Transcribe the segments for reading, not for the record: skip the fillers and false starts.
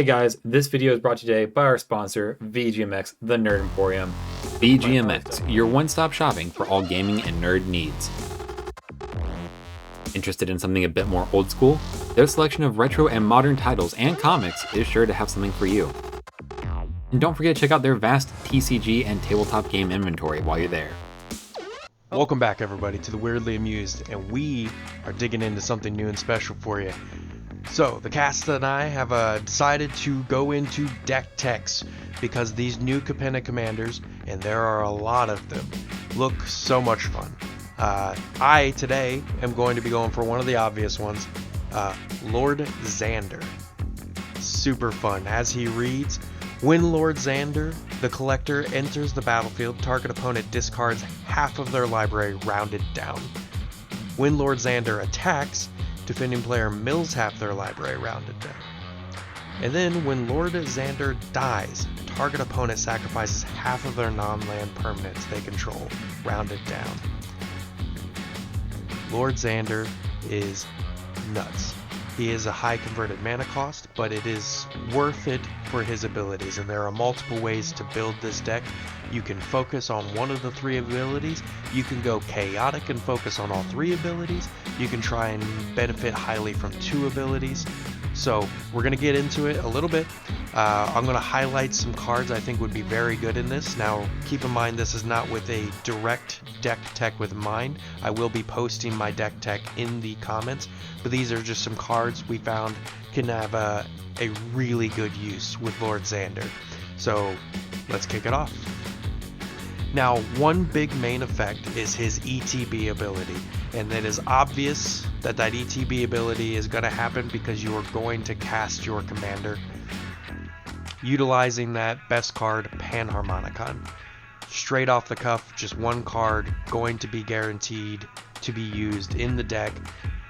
Hey guys, this video is brought today by our sponsor, VGMX, the Nerd Emporium. VGMX, your one-stop shopping for all gaming and nerd needs. Interested in something a bit more old school? Their selection of retro and modern titles and comics is sure to have something for you. And don't forget to check out their vast TCG and tabletop game inventory while you're there. Welcome back everybody to the Weirdly Amused, and we are digging into something new and special for you. So, the cast and I have decided to go into deck techs because these new Capenna commanders, and there are a lot of them, look so much fun. I, today, am going to be going for one of the obvious ones, Lord Xander. Super fun. As he reads, when Lord Xander, the collector, enters the battlefield, target opponent discards half of their library rounded down. When Lord Xander attacks, defending player mills half their library rounded down. And then when Lord Xander dies, target opponent sacrifices half of their non-land permanents they control, rounded down. Lord Xander is nuts. He is a high converted mana cost, but it is worth it for his abilities, and there are multiple ways to build this deck. You can focus on one of the three abilities, you can go chaotic and focus on all three abilities, you can try and benefit highly from two abilities. So we're going to get into it a little bit. I'm going to highlight some cards I think would be very good in this. Now keep in mind this is not with a direct deck tech with mine. I will be posting my deck tech in the comments, but these are just some cards we found can have a really good use with Lord Xander. So let's kick it off. Now, one big main effect is his ETB ability, and it is obvious that ETB ability is going to happen because you are going to cast your commander utilizing that best card, Panharmonicon. Straight off the cuff, just one card going to be guaranteed to be used in the deck,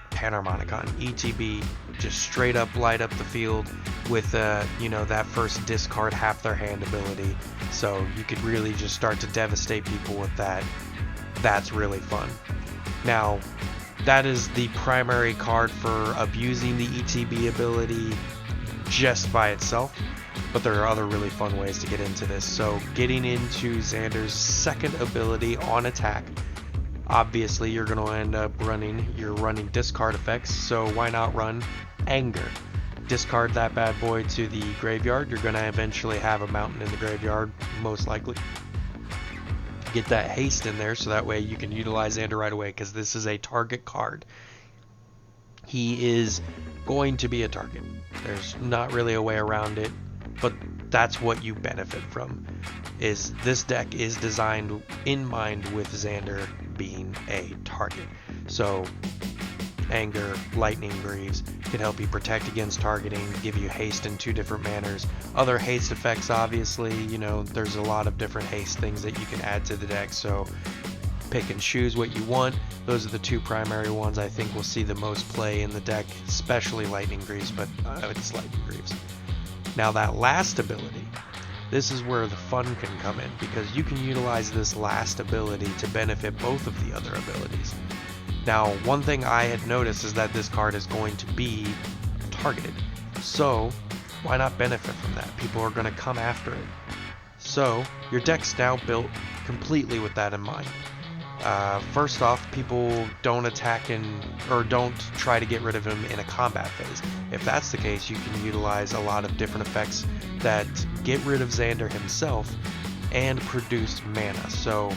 Panharmonicon. ETB, just straight up light up the field with that first discard half their hand ability, so you could really just start to devastate people with that. That's really fun. Now that is the primary card for abusing the ETB ability just by itself, but there are other really fun ways to get into this. So getting into Xander's second ability on attack, obviously you're going to end up running discard effects, so why not run Anger? Discard that bad boy to the graveyard. You're going to eventually have a mountain in the graveyard, most likely. Get that haste in there so that way you can utilize Xander right away, because this is a target card. He is going to be a target. There's not really a way around it, but that's what you benefit from. Is this deck is designed in mind with Xander being a target. So Anger, Lightning Greaves can help you protect against targeting, give you haste in two different manners. Other haste effects, obviously, there's a lot of different haste things that you can add to the deck, so pick and choose what you want. Those are the two primary ones I think will see the most play in the deck, especially Lightning Greaves, but it's Lightning Greaves. Now that last ability, this is where the fun can come in, because you can utilize this last ability to benefit both of the other abilities. Now, one thing I had noticed is that this card is going to be targeted, so why not benefit from that? People are going to come after it. So your deck's now built completely with that in mind. First off, people don't attack or don't try to get rid of him in a combat phase. If that's the case, you can utilize a lot of different effects that get rid of Xander himself and produce mana. So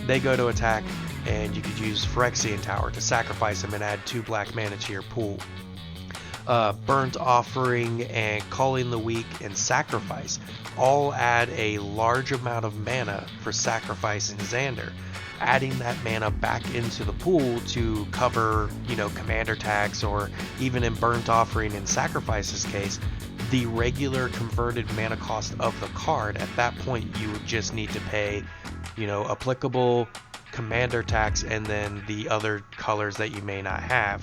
they go to attack, and you could use Phyrexian Tower to sacrifice him and add 2 black mana to your pool. Burnt Offering and Calling the Weak and Sacrifice all add a large amount of mana for sacrificing Xander, adding that mana back into the pool to cover, commander attacks, or even in Burnt Offering and Sacrifice's case, the regular converted mana cost of the card. At that point, you would just need to pay, applicable commander tax and then the other colors that you may not have.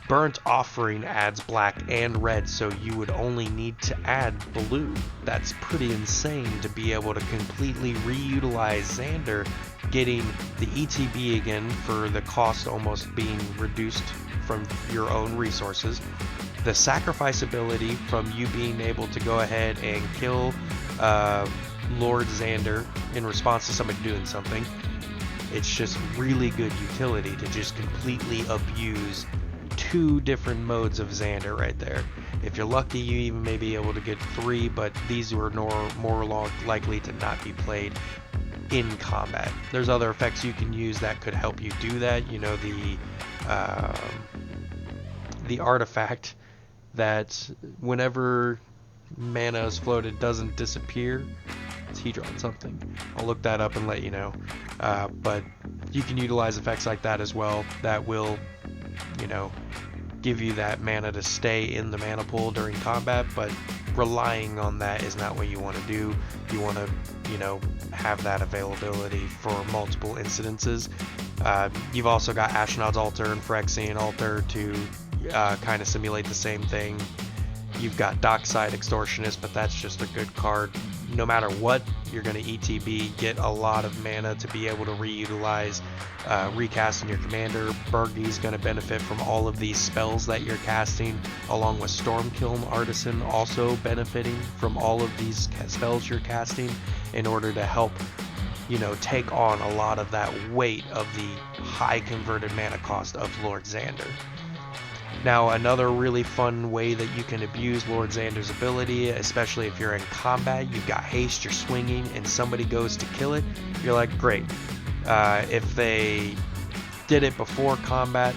Burnt Offering adds black and red, so you would only need to add blue. That's pretty insane to be able to completely reutilize Xander, getting the ETB again for the cost almost being reduced from your own resources. the sacrifice ability from you being able to go ahead and kill Lord Xander in response to somebody doing something. It's just really good utility to just completely abuse 2 different modes of Xander right there. If you're lucky, you even may be able to get 3, but these are more likely to not be played in combat. There's other effects you can use that could help you do that. You know, the artifact that whenever mana is floated doesn't disappear. Is he drawing something? I'll look that up and let you know. But you can utilize effects like that as well that will, you know, give you that mana to stay in the mana pool during combat, but relying on that is not what you want to do. You want to, you know, have that availability for multiple incidences. You've also got Ashnod's Altar and Phyrexian Altar to kind of simulate the same thing. You've got Dockside Extortionist, but that's just a good card. No matter what, you're going to ETB, get a lot of mana to be able to reutilize, recasting your commander. Bergie's going to benefit from all of these spells that you're casting, along with Stormkiln Artisan also benefiting from all of these spells you're casting in order to help, you know, take on a lot of that weight of the high converted mana cost of Lord Xander. Now, another really fun way that you can abuse Lord Xander's ability, especially if you're in combat, you've got haste, you're swinging, and somebody goes to kill it, you're like, great. If they did it before combat,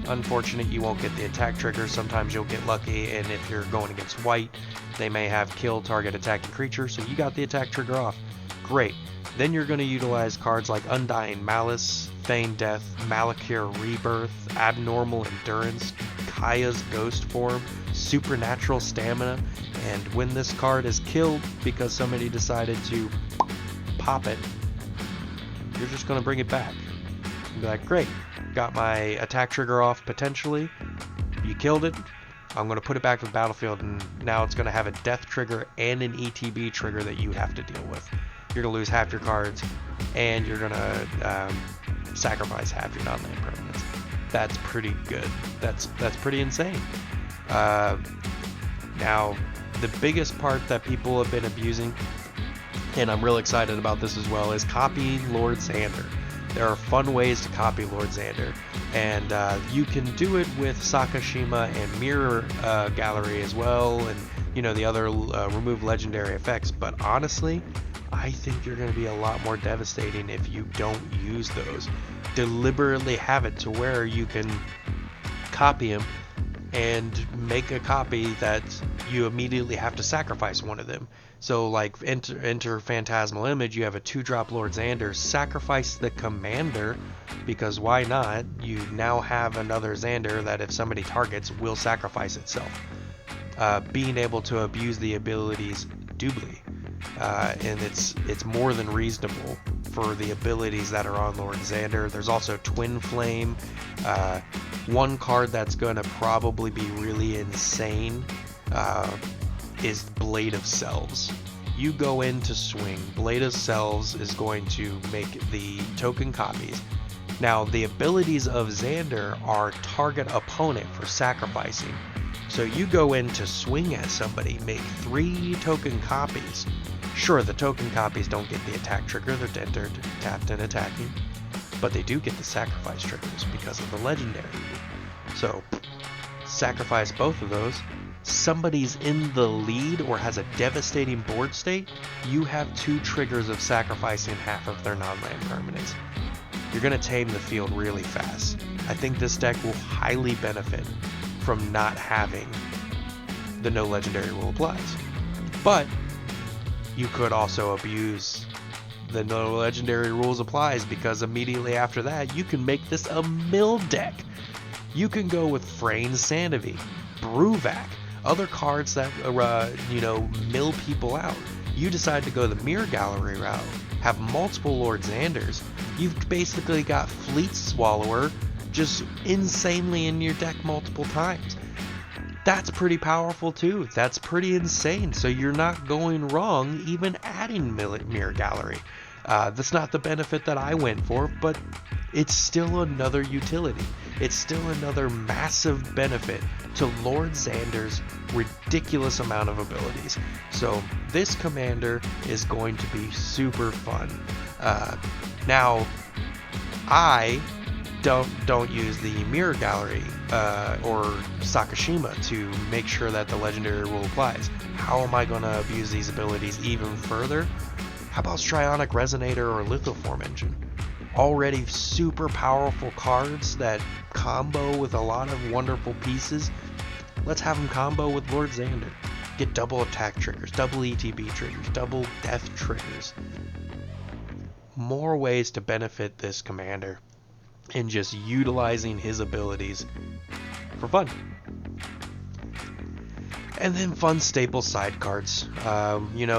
unfortunate, you won't get the attack trigger. Sometimes you'll get lucky, and if you're going against white, they may have kill target attacking creature, so you got the attack trigger off. Great. Then you're going to utilize cards like Undying Malice, Feigned Death, Malakir Rebirth, Abnormal Endurance, Kaya's Ghost Form, Supernatural Stamina, and when this card is killed because somebody decided to pop it, you're just going to bring it back. You'll be like, great, got my attack trigger off potentially, you killed it, I'm going to put it back to the battlefield, and now it's going to have a death trigger and an ETB trigger that you have to deal with. You're going to lose half your cards, and you're going to sacrifice half your non-land permanents. That's pretty good. That's pretty insane. Now, the biggest part that people have been abusing, and I'm real excited about this as well, is copy Lord Xander. There are fun ways to copy Lord Xander, and you can do it with Sakashima and Mirror Gallery as well, and you know the other remove legendary effects. But honestly, I think you're going to be a lot more devastating if you don't use those. Deliberately have it to where you can copy him and make a copy that you immediately have to sacrifice one of them. So like enter Phantasmal Image, you have a 2-drop Lord Xander, sacrifice the commander, because why not? You now have another Xander that if somebody targets will sacrifice itself. Being able to abuse the abilities doubly. And it's more than reasonable for the abilities that are on Lord Xander. There's also Twin Flame. One card that's going to probably be really insane is Blade of Selves. You go in to swing. Blade of Selves is going to make the token copies. Now, the abilities of Xander are target opponent for sacrificing. So you go in to swing at somebody, make 3 token copies. Sure, the token copies don't get the attack trigger, they're entered, tapped, and attacking, but they do get the sacrifice triggers because of the legendary. So, sacrifice both of those. Somebody's in the lead or has a devastating board state, you have 2 triggers of sacrificing half of their non-land permanents. You're going to tame the field really fast. I think this deck will highly benefit from not having the no legendary rule applies. But you could also abuse the no legendary rules applies, because immediately after that you can make this a mill deck. You can go with Frayne Sandovi, Bruvac, other cards that mill people out. You decide to go the Mirror Gallery route, have multiple Lord Xanders. You've basically got Fleet Swallower just insanely in your deck multiple times. That's pretty powerful too. That's pretty insane. So you're not going wrong even adding Mirror Gallery. That's not the benefit that I went for, but it's still another utility. It's still another massive benefit to Lord Xander's ridiculous amount of abilities. So this commander is going to be super fun. Now, I don't use the mirror gallery or Sakashima to make sure that the legendary rule applies. How am I going to abuse these abilities even further? How about Strionic Resonator or Lithoform Engine? Already super powerful cards that combo with a lot of wonderful pieces. Let's have them combo with Lord Xander. Get double attack triggers, double ETB triggers, double death triggers. More ways to benefit this commander in just utilizing his abilities for fun. And then fun staple side cards.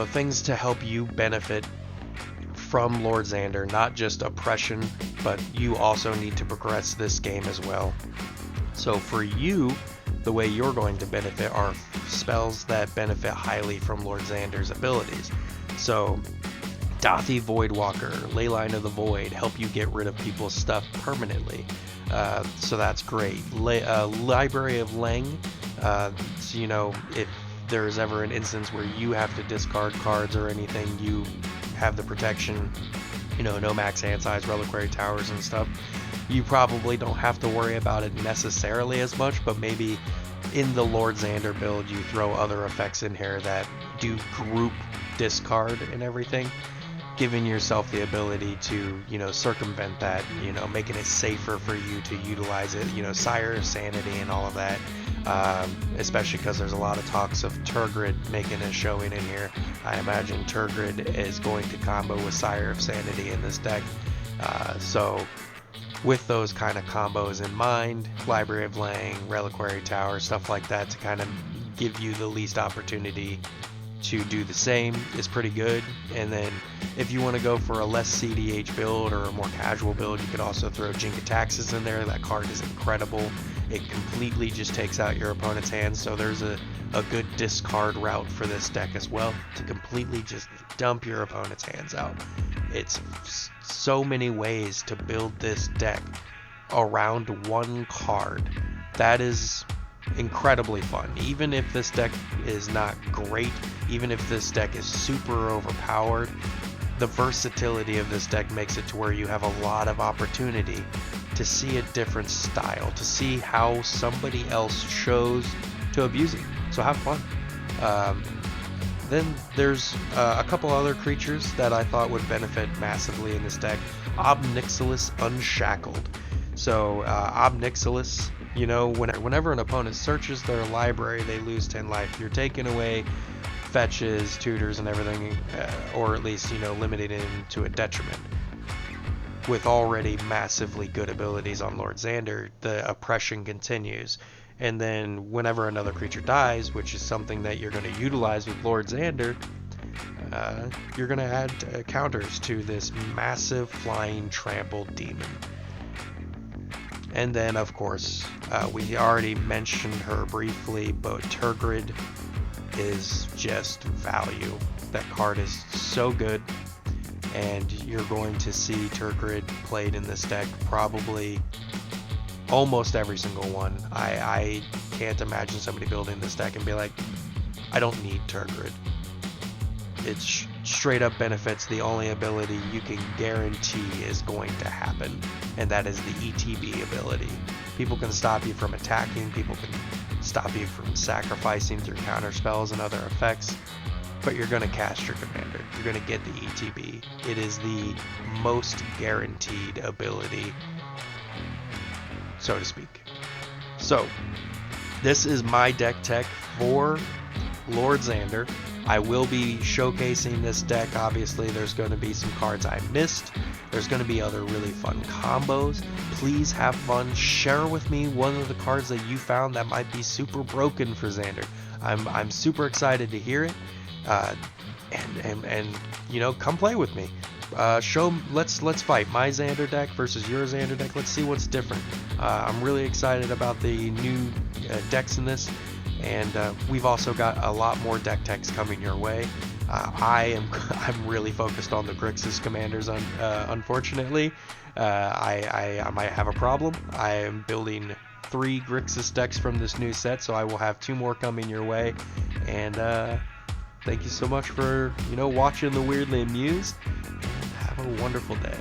Things to help you benefit from Lord Xander, not just oppression, but you also need to progress this game as well. So for you, the way you're going to benefit are spells that benefit highly from Lord Xander's abilities. So Dathi Voidwalker, Leyline of the Void, help you get rid of people's stuff permanently. So that's great. Library of Leng, if there's ever an instance where you have to discard cards or anything, you have the protection, no max hand size, reliquary towers and stuff. You probably don't have to worry about it necessarily as much, but maybe in the Lord Xander build you throw other effects in here that do group discard and everything, giving yourself the ability to circumvent that, making it safer for you to utilize it, Sire of Sanity and all of that. Especially because there's a lot of talks of Turgid making a showing in here. I imagine Turgid is going to combo with Sire of Sanity in this deck. So with those kind of combos in mind, Library of Leng, Reliquary Tower, stuff like that to kind of give you the least opportunity to do the same is pretty good. And then if you want to go for a less CDH build or a more casual build, you could also throw Jinkataxis in there. That card is incredible. It completely just takes out your opponent's hands, so there's a good discard route for this deck as well, to completely just dump your opponent's hands out. It's so many ways to build this deck around one card. That is incredibly fun. Even if this deck is not great, even if this deck is super overpowered, the versatility of this deck makes it to where you have a lot of opportunity to see a different style, to see how somebody else chose to abuse it. So have fun. Then there's a couple other creatures that I thought would benefit massively in this deck. Obnixilis Unshackled. So Obnixilis, whenever an opponent searches their library, they lose 10 life. You're taking away fetches, tutors, and everything, or at least, limited into a detriment. With already massively good abilities on Lord Xander, the oppression continues. And then whenever another creature dies, which is something that you're going to utilize with Lord Xander, you're going to add counters to this massive flying trampled demon. And then, of course, we already mentioned her briefly, but Turgid is just value. That card is so good, and you're going to see Turgid played in this deck probably almost every single one. I can't imagine somebody building this deck and be like, I don't need Turgid. It straight up benefits the only ability you can guarantee is going to happen, and that is the ETB ability. People can stop you from attacking, people can stop you from sacrificing through counter spells and other effects, but you're going to cast your commander. You're going to get the ETB. It is the most guaranteed ability, so to speak. So, this is my deck tech for Lord Xander. I will be showcasing this deck. Obviously, there's going to be some cards I missed. There's going to be other really fun combos. Please have fun. Share with me one of the cards that you found that might be super broken for Xander. I'm super excited to hear it. And come play with me. Let's fight my Xander deck versus your Xander deck. Let's see what's different. I'm really excited about the new decks in this, and we've also got a lot more deck techs coming your way. I'm really focused on the Grixis commanders. Unfortunately, I might have a problem. I am building 3 Grixis decks from this new set, so I will have 2 more coming your way. And thank you so much for watching the Weirdly Amused. Have a wonderful day.